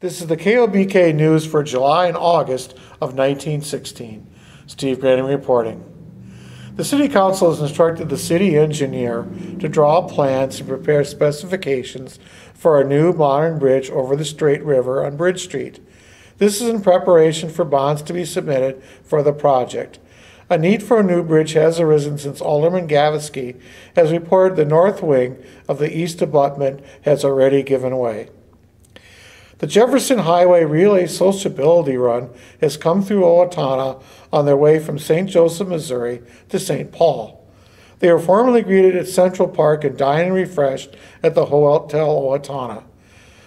This is the KOBK news for July and August of 1916. Steve Groening reporting. The City Council has instructed the city engineer to draw plans and prepare specifications for a new modern bridge over the Straight River on Bridge Street. This is in preparation for bonds to be submitted for the project. A need for a new bridge has arisen since Alderman Gavisky has reported the north wing of the east abutment has already given way. The Jefferson Highway Relay Sociability Run has come through Owatonna on their way from St. Joseph, Missouri to St. Paul. They were formally greeted at Central Park and dined and refreshed at the Hotel Owatonna.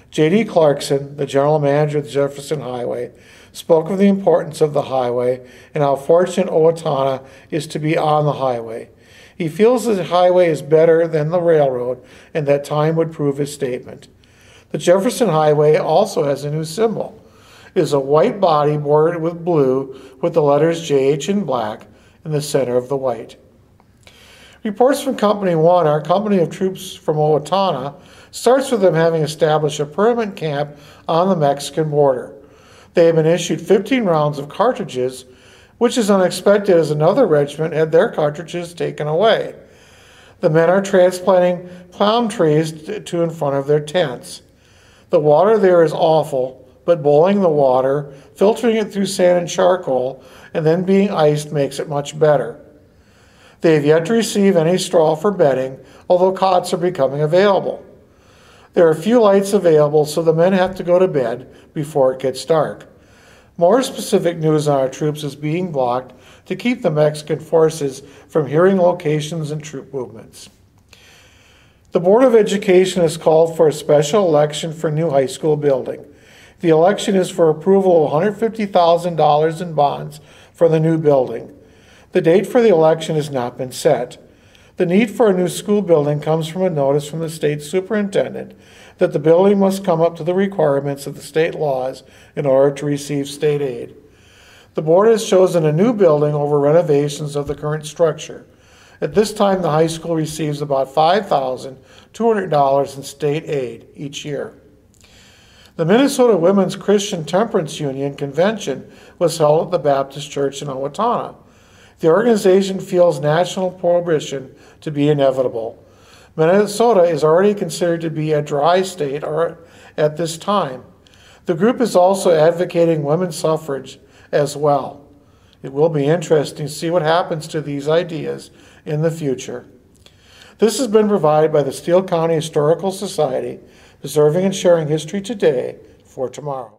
J.D. Clarkson, the general manager of the Jefferson Highway, spoke of the importance of the highway and how fortunate Owatonna is to be on the highway. He feels that the highway is better than the railroad and that time would prove his statement. The Jefferson Highway also has a new symbol. It is a white body bordered with blue with the letters JH in black in the center of the white. Reports from Company 1, our company of troops from Owatonna, starts with them having established a permanent camp on the Mexican border. They have been issued 15 rounds of cartridges, which is unexpected as another regiment had their cartridges taken away. The men are transplanting palm trees to in front of their tents. The water there is awful, but boiling the water, filtering it through sand and charcoal, and then being iced makes it much better. They have yet to receive any straw for bedding, although cots are becoming available. There are few lights available, so the men have to go to bed before it gets dark. More specific news on our troops is being blocked to keep the Mexican forces from hearing locations and troop movements. The Board of Education has called for a special election for new high school building. The election is for approval of $150,000 in bonds for the new building. The date for the election has not been set. The need for a new school building comes from a notice from the state superintendent that the building must come up to the requirements of the state laws in order to receive state aid. The board has chosen a new building over renovations of the current structure. At this time, the high school receives about $5,200 in state aid each year. The Minnesota Women's Christian Temperance Union convention was held at the Baptist Church in Owatonna. The organization feels national prohibition to be inevitable. Minnesota is already considered to be a dry state at this time. The group is also advocating women's suffrage as well. It will be interesting to see what happens to these ideas in the future. This has been provided by the Steele County Historical Society, preserving and sharing history today for tomorrow.